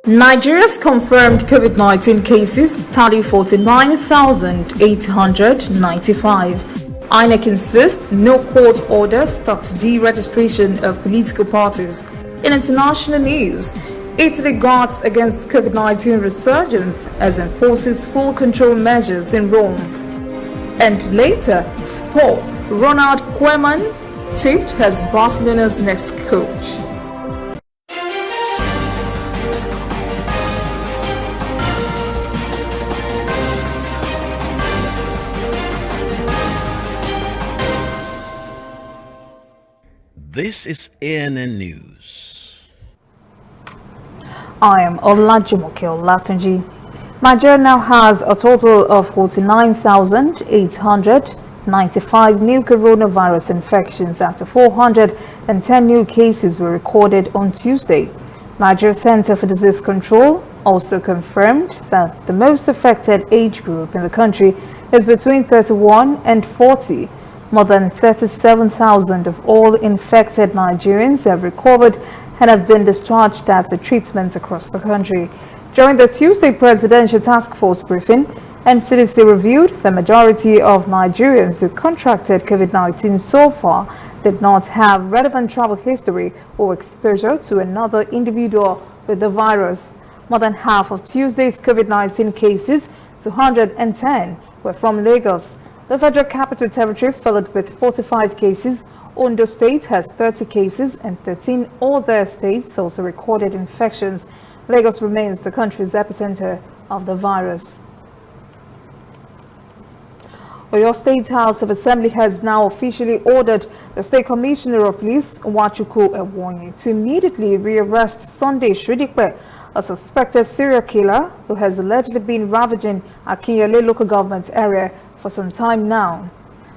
Nigeria's confirmed COVID-19 cases tally 49,895. INEC insists no court order stopped deregistration of political parties. In international news, Italy guards against COVID-19 resurgence as enforces full control measures in Rome. And later, sport, Ronald Koeman tipped as Barcelona's next coach. This is ANN News. I am Olajumoke Olatunji. Nigeria now has a total of 49,895 new coronavirus infections after 410 new cases were recorded on Tuesday. Nigeria Center for Disease Control also confirmed that the most affected age group in the country is between 31 and 40. More than 37,000 of all infected Nigerians have recovered and have been discharged after treatment across the country. During the Tuesday Presidential Task Force briefing, NCDC reviewed the majority of Nigerians who contracted COVID-19 so far did not have relevant travel history or exposure to another individual with the virus. More than half of Tuesday's COVID-19 cases, 210, were from Lagos. The Federal Capital Territory followed with 45 cases. Ondo State has 30 cases and 13 other states also recorded infections. Lagos remains the country's epicenter of the virus. Oyo State House of Assembly has now officially ordered the State Commissioner of Police, Nwachukwu Ewonyi, to immediately rearrest Sunday Shudipe, a suspected serial killer who has allegedly been ravaging Akinyele local government area for some time now.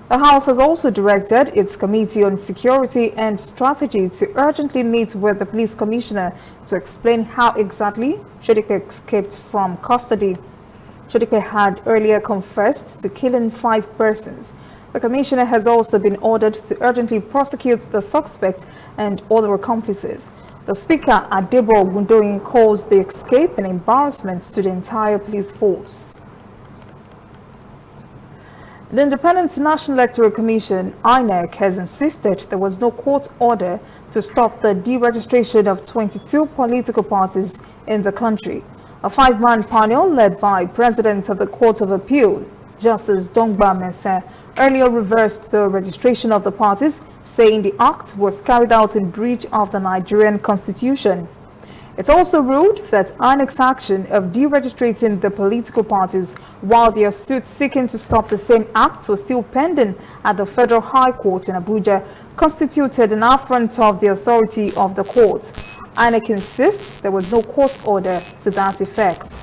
The House has also directed its Committee on Security and Strategy to urgently meet with the Police Commissioner to explain how exactly Shudipe escaped from custody. Shudipe had earlier confessed to killing 5 persons. The Commissioner has also been ordered to urgently prosecute the suspect and other accomplices. The Speaker, Adebo Gundoyin, calls the escape an embarrassment to the entire police force. The Independent National Electoral Commission, INEC, has insisted there was no court order to stop the deregistration of 22 political parties in the country. A 5-man panel led by President of the Court of Appeal, Justice Dongba Mensah, earlier reversed the registration of the parties, saying the act was carried out in breach of the Nigerian Constitution. It also ruled that INEC's action of deregistrating the political parties while their suit seeking to stop the same act was still pending at the Federal High Court in Abuja constituted an affront of the authority of the court. INEC insists there was no court order to that effect.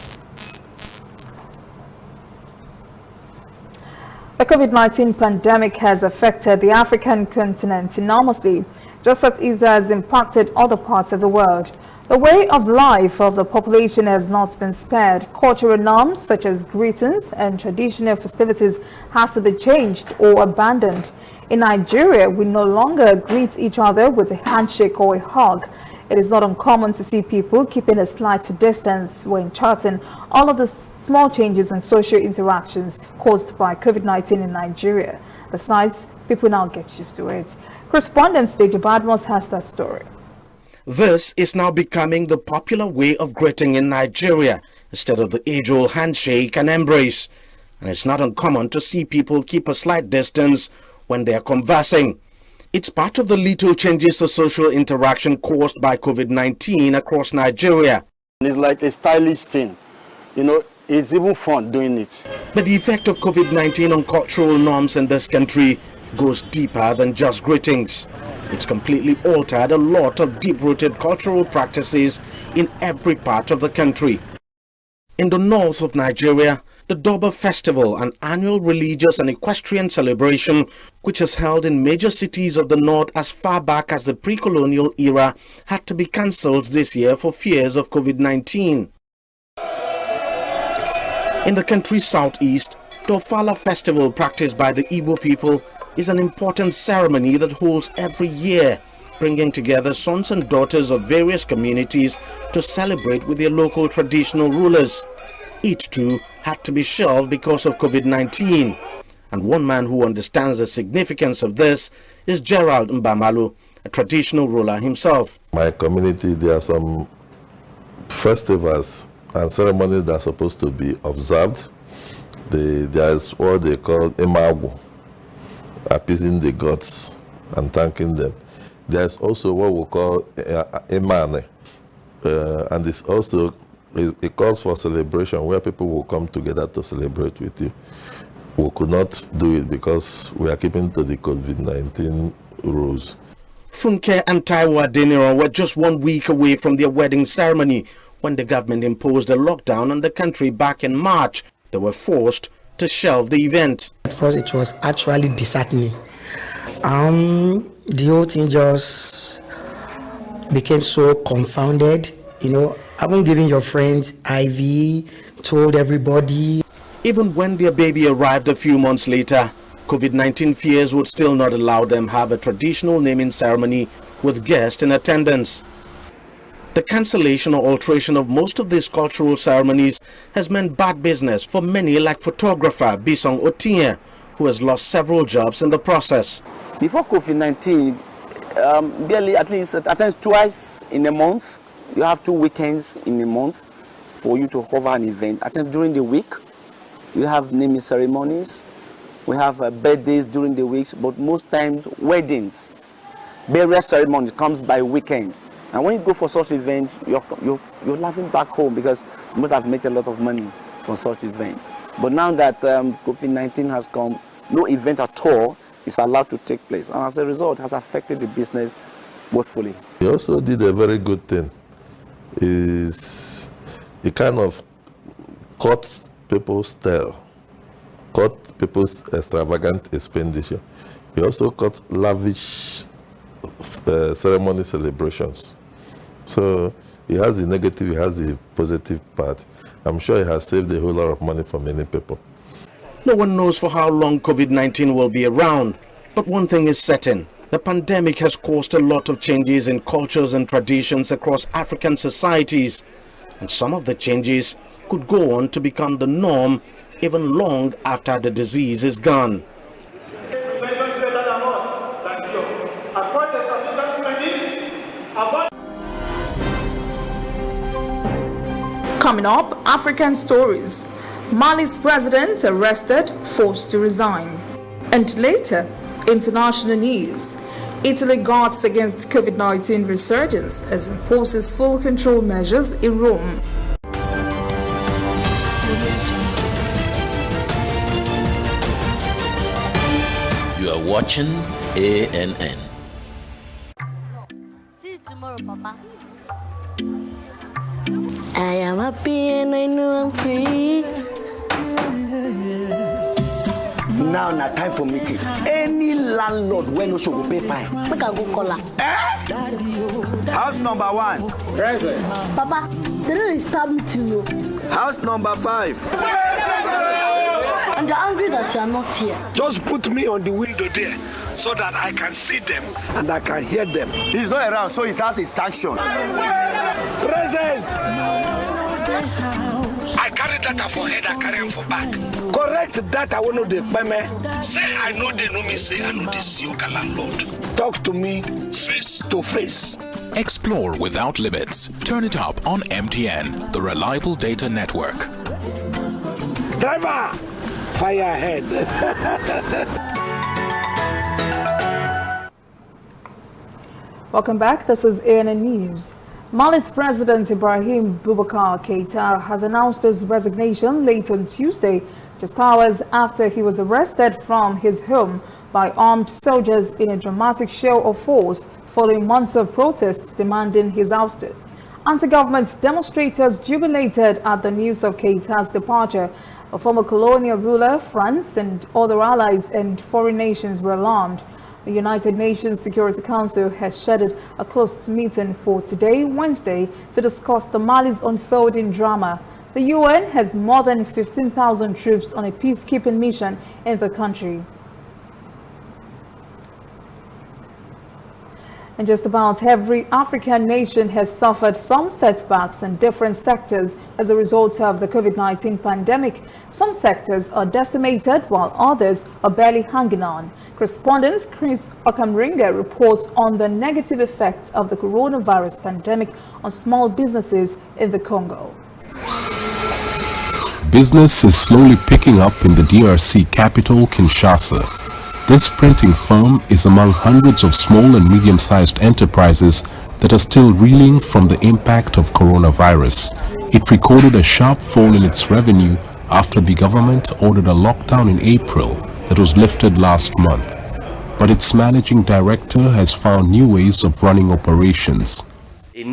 The COVID-19 pandemic has affected the African continent enormously, just as it has impacted other parts of the world. The way of life of the population has not been spared. Cultural norms such as greetings and traditional festivities have to be changed or abandoned. In Nigeria, we no longer greet each other with a handshake or a hug. It is not uncommon to see people keeping a slight distance when chatting. All of the small changes in social interactions caused by COVID-19 in Nigeria. Besides, people now get used to it. Correspondent Deji Badmos has that story. This is now becoming the popular way of greeting in Nigeria instead of the age-old handshake and embrace. And it's not uncommon to see people keep a slight distance when they are conversing. It's part of the little changes to social interaction caused by COVID-19 across Nigeria. It's like a stylish thing. You know, it's even fun doing it. But the effect of COVID-19 on cultural norms in this country goes deeper than just greetings. It's completely altered a lot of deep-rooted cultural practices in every part of the country. In the north of Nigeria, the Durbar Festival, an annual religious and equestrian celebration which is held in major cities of the north as far back as the pre-colonial era, had to be cancelled this year for fears of COVID-19. In the country's southeast, the Ofala festival practiced by the Igbo people is an important ceremony that holds every year, bringing together sons and daughters of various communities to celebrate with their local traditional rulers. It too had to be shelved because of COVID-19. And one man who understands the significance of this is Gerald Mbamalu, a traditional ruler himself. My community, there are some festivals and ceremonies that are supposed to be observed. There is what they call Imagu, appeasing the gods and thanking them. There's also what we call Imane, and it's also it calls for celebration where people will come together to celebrate with you. We could not do it because we are keeping to the COVID-19 rules. Funke and Taiwo Adeniran were just 1 week away from their wedding ceremony when the government imposed a lockdown on the country back in March. They were forced to shelve the event. At first, it was actually disheartening. The whole thing just became so confounded. You know, haven't given your friends IV, told everybody. Even when their baby arrived a few months later, COVID-19 fears would still not allow them have a traditional naming ceremony with guests in attendance. The cancellation or alteration of most of these cultural ceremonies has meant bad business for many, like photographer Bisong Otiye, who has lost several jobs in the process. Before COVID-19, barely at least twice in a month. You have 2 weekends in a month for you to cover an event. During the week, you have naming ceremonies. We have birthdays during the weeks, but most times weddings, burial ceremonies comes by weekend. And when you go for such events, you're laughing back home because you must have made a lot of money from such events. But now that COVID-19 has come, no event at all is allowed to take place. And as a result, it has affected the business woefully. He also did a very good thing. He kind of cut people's tail, cut people's extravagant expenditure. He also cut lavish ceremony celebrations. So he has the negative, he has the positive part. I'm sure he has saved a whole lot of money for many people. No one knows for how long COVID-19 will be around, but one thing is certain. The pandemic has caused a lot of changes in cultures and traditions across African societies, and some of the changes could go on to become the norm even long after the disease is gone. Coming up, African stories. Mali's president arrested, forced to resign. And later, international news. Italy guards against COVID-19 resurgence as it enforces full control measures in Rome. You are watching ANN. See you tomorrow, Papa. I am happy and I know I'm free. Now time for meeting. Any landlord when no show go pay fine. Make I go call her. House number 1. Present. Papa, they don't stab me to know. House number 5. And they're angry that you are not here. Just put me on the window there so that I can see them and I can hear them. He's not around, so his house is sanctioned. Present. I carry data for head, I carry him for back. Correct data when no dey peme. Say I know they know me, say I know they see your landlord. Talk to me face to face. Explore without limits. Turn it up on MTN, the reliable data network. Driver, fire ahead. Welcome back. This is ANN News. Mali's President Ibrahim Boubacar Keita has announced his resignation late on Tuesday, just hours after he was arrested from his home by armed soldiers in a dramatic show of force following months of protests demanding his ousted. Anti-government demonstrators jubilated at the news of Keita's departure. A former colonial ruler, France, and other allies and foreign nations were alarmed. The United Nations Security Council has scheduled a closed meeting for today, Wednesday, to discuss the Mali's unfolding drama. The UN has more than 15,000 troops on a peacekeeping mission in the country. And just about every African nation has suffered some setbacks in different sectors as a result of the COVID-19 pandemic. Some sectors are decimated while others are barely hanging on. Correspondent Chris Okamringa reports on the negative effects of the coronavirus pandemic on small businesses in the Congo. Business is slowly picking up in the DRC capital, Kinshasa. This printing firm is among hundreds of small and medium-sized enterprises that are still reeling from the impact of coronavirus. It recorded a sharp fall in its revenue after the government ordered a lockdown in April that was lifted last month. But its managing director has found new ways of running operations. We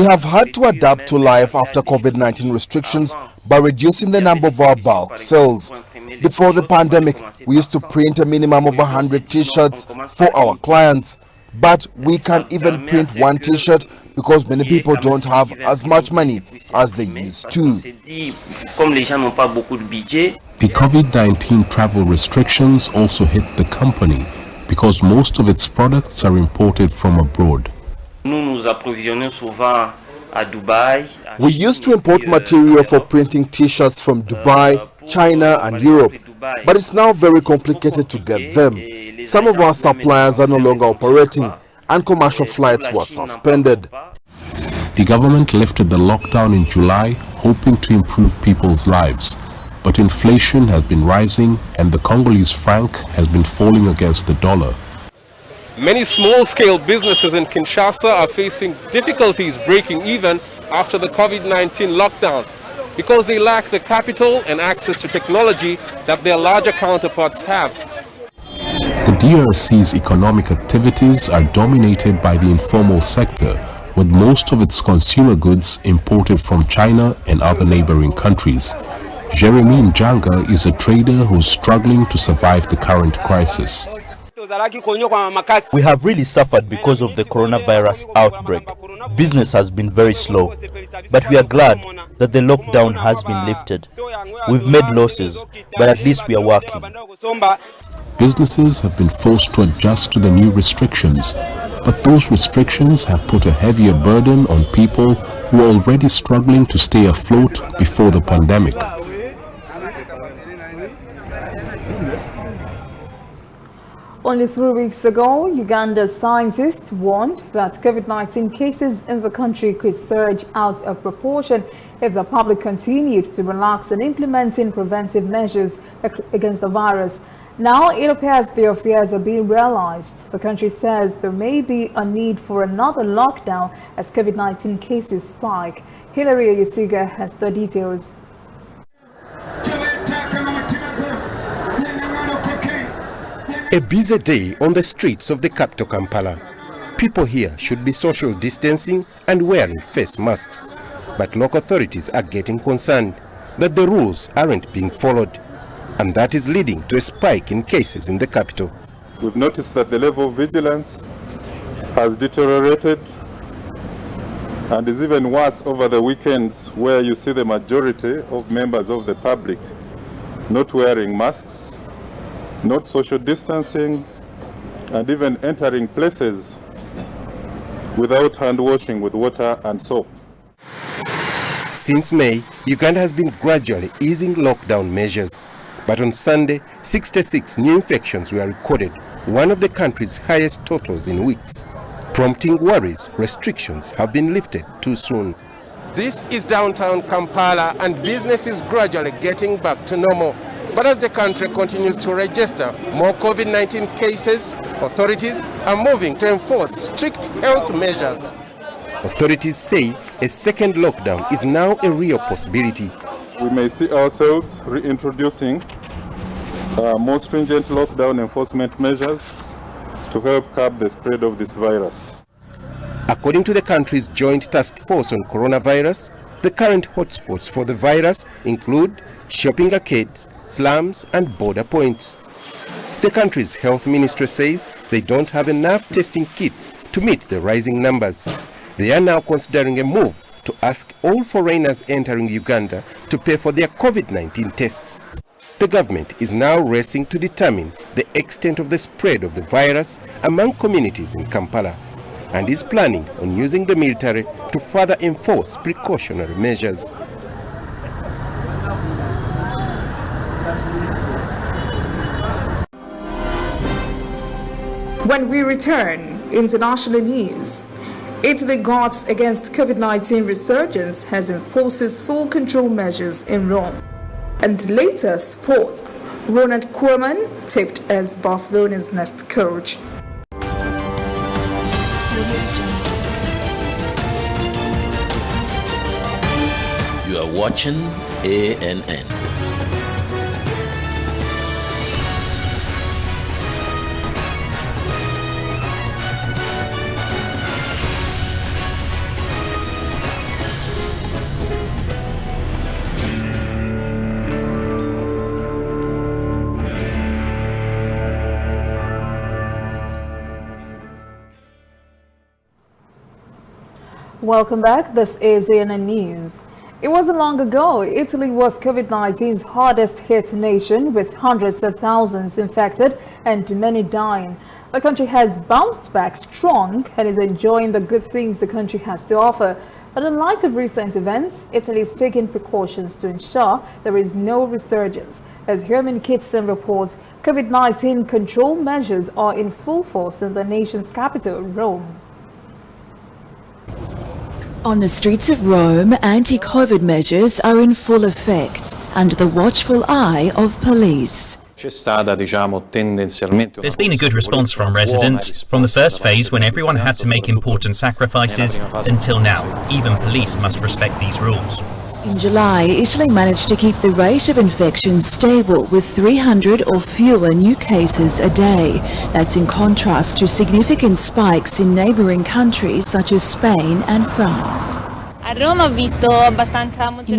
have had to adapt to life after COVID-19 restrictions by reducing the number of our bulk sales. Before the pandemic, we used to print a minimum of 100 t-shirts for our clients. But we can't even print one t-shirt because many people don't have as much money as they used to. The COVID-19 travel restrictions also hit the company because most of its products are imported from abroad. We used to import material for printing t-shirts from Dubai, China and Europe, but it's now very complicated to get them. Some of our suppliers are no longer operating and commercial flights were suspended. The government lifted the lockdown in July, hoping to improve people's lives. But inflation has been rising and the Congolese franc has been falling against the dollar. Many small-scale businesses in Kinshasa are facing difficulties breaking even after the COVID-19 lockdown because they lack the capital and access to technology that their larger counterparts have. The DRC's economic activities are dominated by the informal sector, with most of its consumer goods imported from China and other neighboring countries. Jeremy Njanga is a trader who's struggling to survive the current crisis. We have really suffered because of the coronavirus outbreak. Business has been very slow, but we are glad that the lockdown has been lifted. We've made losses, but at least we are working. Businesses have been forced to adjust to the new restrictions, but those restrictions have put a heavier burden on people who are already struggling to stay afloat before the pandemic. Only 3 weeks ago, Uganda's scientists warned that COVID-19 cases in the country could surge out of proportion if the public continued to relax in implementing preventive measures against the virus. Now it appears their fears are being realized. The country says there may be a need for another lockdown as COVID-19 cases spike. Hilary Oyesiga has the details. A busy day on the streets of the capital Kampala. People here should be social distancing and wearing face masks. But local authorities are getting concerned that the rules aren't being followed, and that is leading to a spike in cases in the capital. We've noticed that the level of vigilance has deteriorated and is even worse over the weekends, where you see the majority of members of the public not wearing masks, not social distancing, and even entering places without hand washing with water and soap. Since May, Uganda has been gradually easing lockdown measures. But on Sunday, 66 new infections were recorded, one of the country's highest totals in weeks, prompting worries restrictions have been lifted too soon. This is downtown Kampala, and business is gradually getting back to normal. But as the country continues to register more COVID-19 cases, authorities are moving to enforce strict health measures. Authorities say a second lockdown is now a real possibility. We may see ourselves reintroducing more stringent lockdown enforcement measures to help curb the spread of this virus. According to the country's Joint Task Force on Coronavirus, the current hotspots for the virus include shopping arcades, slums and border points. The country's health ministry says they don't have enough testing kits to meet the rising numbers. They are now considering a move to ask all foreigners entering Uganda to pay for their COVID-19 tests. The government is now racing to determine the extent of the spread of the virus among communities in Kampala and is planning on using the military to further enforce precautionary measures. When we return, international news. Italy guards against COVID-19 resurgence as it enforces full control measures in Rome. And later, sport. Ronald Koeman tipped as Barcelona's next coach. You are watching ANN. Welcome back. This is ANN News. It wasn't long ago, Italy was COVID-19's hardest hit nation with hundreds of thousands infected and many dying. The country has bounced back strong and is enjoying the good things the country has to offer. But in light of recent events, Italy is taking precautions to ensure there is no resurgence. As Herman Kitson reports, COVID-19 control measures are in full force in the nation's capital, Rome. On the streets of Rome, anti-COVID measures are in full effect under the watchful eye of police. There's been a good response from residents, from the first phase when everyone had to make important sacrifices, until now. Even police must respect these rules. In July, Italy managed to keep the rate of infection stable with 300 or fewer new cases a day. That's in contrast to significant spikes in neighboring countries such as Spain and France. In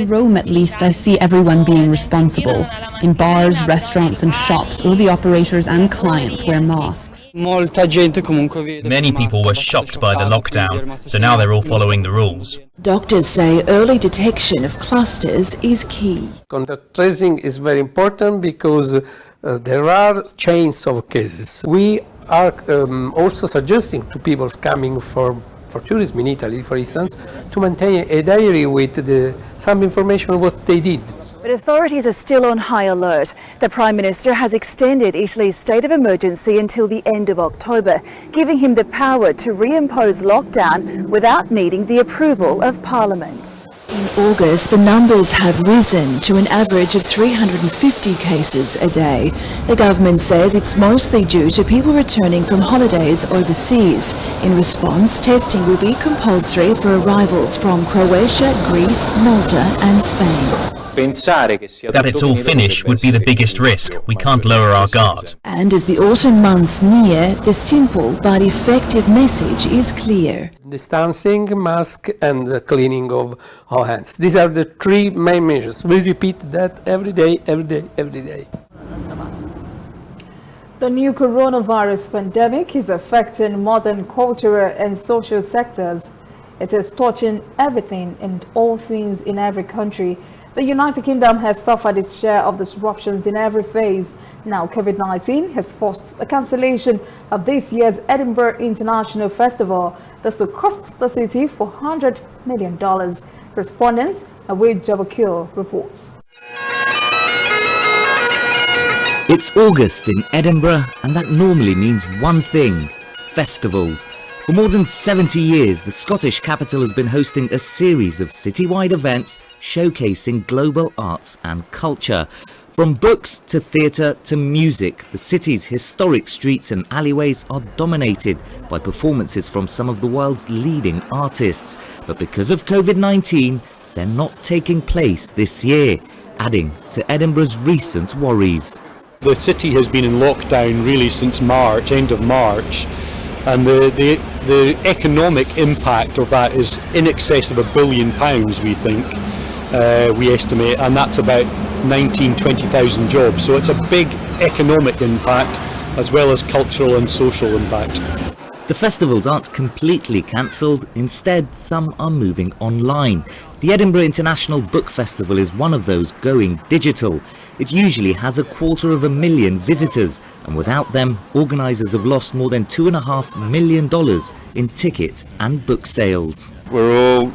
Rome, at least, I see everyone being responsible. In bars, restaurants and shops, all the operators and clients wear masks. Many people were shocked by the lockdown, so now they're all following the rules. Doctors say early detection of clusters is key. Contact tracing is very important because there are chains of cases. We are also suggesting to people coming for tourism in Italy, for instance, to maintain a diary with some information of what they did. But authorities are still on high alert. The Prime Minister has extended Italy's state of emergency until the end of October, giving him the power to reimpose lockdown without needing the approval of Parliament. In August, the numbers have risen to an average of 350 cases a day. The government says it's mostly due to people returning from holidays overseas. In response, testing will be compulsory for arrivals from Croatia, Greece, Malta and Spain. That it's all finished would be the biggest risk. We can't lower our guard. And as the autumn months near, the simple but effective message is clear. Distancing, mask and the cleaning of our hands. These are the three main measures. We repeat that every day, every day, every day. The new coronavirus pandemic is affecting modern cultural and social sectors. It is touching everything and all things in every country. The United Kingdom has suffered its share of disruptions in every phase. Now, COVID-19 has forced the cancellation of this year's Edinburgh International Festival. This will cost the city $400 million. Correspondent Awid Jabakil reports. It's August in Edinburgh, and that normally means one thing: festivals. For more than 70 years, the Scottish capital has been hosting a series of citywide events showcasing global arts and culture. From books to theatre to music, the city's historic streets and alleyways are dominated by performances from some of the world's leading artists. But because of COVID-19, they're not taking place this year, adding to Edinburgh's recent worries. The city has been in lockdown really since March, end of March. And the economic impact of that is in excess of £1 billion, we think, we estimate, and that's about 20,000 jobs. So it's a big economic impact as well as cultural and social impact. The festivals aren't completely cancelled, instead some are moving online. The Edinburgh International Book Festival is one of those going digital. It usually has 250,000 visitors, and without them, organisers have lost more than $2.5 million in ticket and book sales. We're all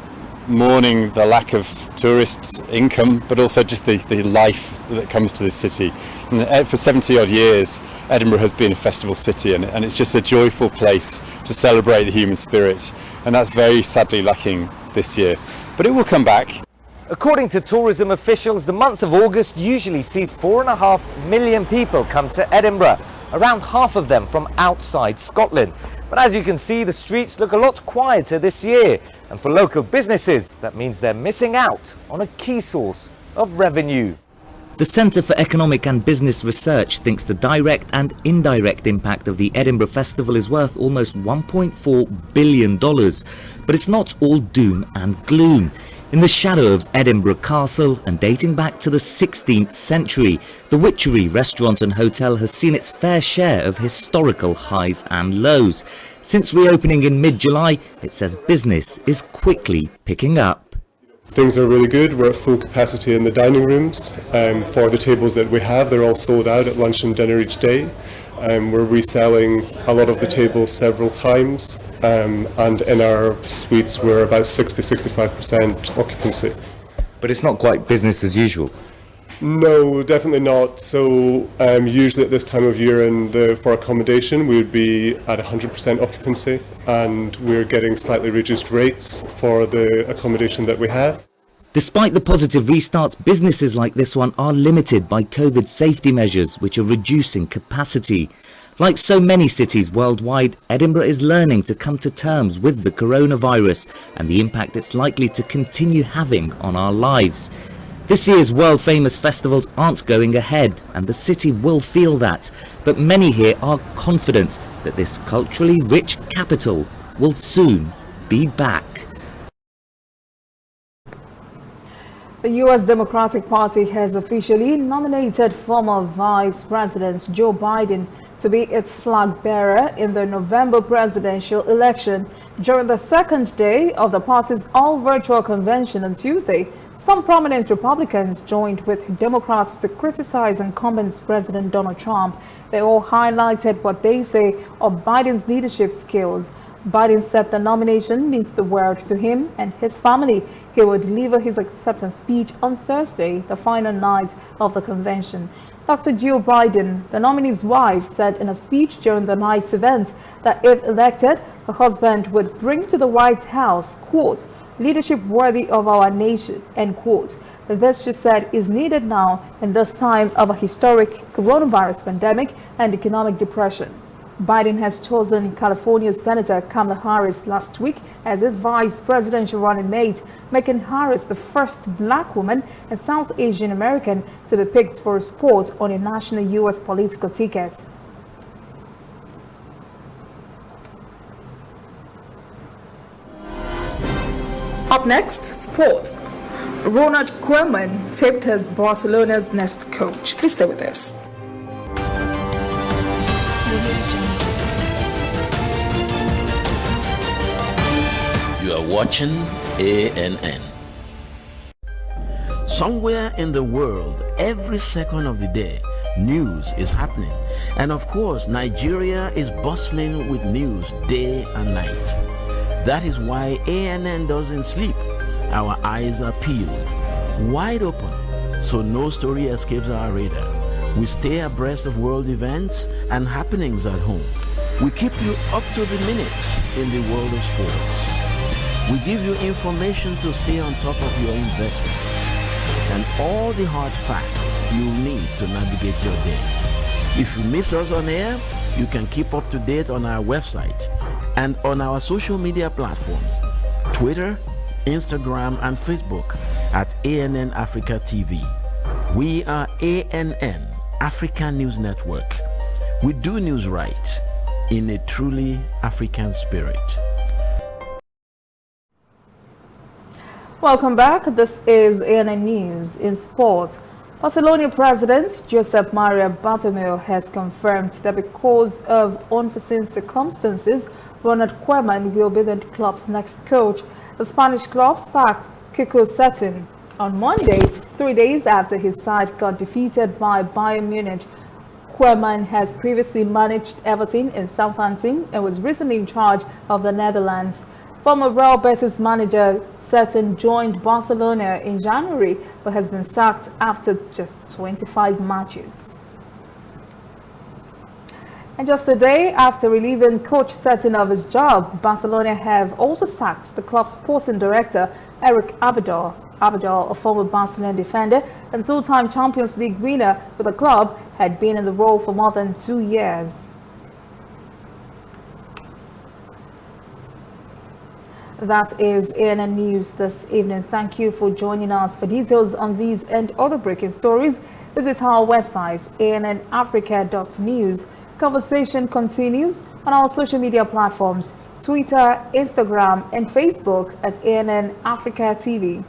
mourning the lack of tourist income, but also just the life that comes to this city. And for 70 odd years, Edinburgh has been a festival city, and it's just a joyful place to celebrate the human spirit, and that's very sadly lacking this year. But it will come back. According to tourism officials, the month of August usually sees 4.5 million people come to Edinburgh, around half of them from outside Scotland. But as you can see, the streets look a lot quieter this year. And for local businesses, that means they're missing out on a key source of revenue. The Centre for Economic and Business Research thinks the direct and indirect impact of the Edinburgh Festival is worth almost $1.4 billion. But it's not all doom and gloom. In the shadow of Edinburgh Castle and dating back to the 16th century, the Witchery restaurant and hotel has seen its fair share of historical highs and lows. Since reopening in mid-July, it says business is quickly picking up. Things are really good. We're at full capacity in the dining rooms. For the tables that we have, they're all sold out at lunch and dinner each day. We're reselling a lot of the tables several times, and in our suites we're about 60-65% occupancy. But it's not quite business as usual. No, definitely not. So usually at this time of year for accommodation we would be at 100% occupancy, and we're getting slightly reduced rates for the accommodation that we have. Despite the positive restart, businesses like this one are limited by COVID safety measures, which are reducing capacity. Like so many cities worldwide, Edinburgh is learning to come to terms with the coronavirus and the impact it's likely to continue having on our lives. This year's world-famous festivals aren't going ahead, and the city will feel that. But many here are confident that this culturally rich capital will soon be back. The U.S. Democratic Party has officially nominated former Vice President Joe Biden to be its flag bearer in the November presidential election. During the second day of the party's all-virtual convention on Tuesday, some prominent Republicans joined with Democrats to criticize incumbent President Donald Trump. They all highlighted what they say are Biden's leadership skills. Biden said the nomination means the world to him and his family. He will deliver his acceptance speech on Thursday, the final night of the convention. Dr. Jill Biden, the nominee's wife, said in a speech during the night's event that if elected, her husband would bring to the White House, quote, leadership worthy of our nation, end quote. This, she said, is needed now in this time of a historic coronavirus pandemic and economic depression. Biden has chosen California Senator Kamala Harris last week as his vice presidential running mate, making Harris the first black woman and South Asian American to be picked for a spot on a national U.S. political ticket. Up next, sports. Ronald Koeman tipped as Barcelona's next coach. Please stay with us. You are watching ANN. Somewhere in the world, every second of the day, news is happening. And of course, Nigeria is bustling with news day and night. That is why ANN doesn't sleep. Our eyes are peeled, wide open, so no story escapes our radar. We stay abreast of world events and happenings at home. We keep you up to the minute in the world of sports. We give you information to stay on top of your investments and all the hard facts you'll need to navigate your day. If you miss us on air, you can keep up to date on our website and on our social media platforms, Twitter, Instagram, and Facebook at ANN Africa TV. We are ANN, African News Network. We do news right in a truly African spirit. Welcome back. This is ANN News in Sport. Barcelona President Josep Maria Bartomeu has confirmed that because of unforeseen circumstances, Ronald Koeman will be the club's next coach. The Spanish club sacked Kiko Setien on Monday, 3 days after his side got defeated by Bayern Munich. Koeman has previously managed Everton and Southampton and was recently in charge of the Netherlands. Former Real Betis manager Setien joined Barcelona in January but has been sacked after just 25 matches. And just a day after relieving coach Setien of his job, Barcelona have also sacked the club's sporting director Eric Abidal. Abidal, a former Barcelona defender and two-time Champions League winner with the club, had been in the role for more than 2 years. That is ANN News this evening. Thank you for joining us. For details on these and other breaking stories, visit our website, annafrica.news. Conversation continues on our social media platforms, Twitter, Instagram, and Facebook at ANN Africa TV.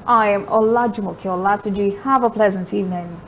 I am Olajumoke Olatunji. Have a pleasant evening.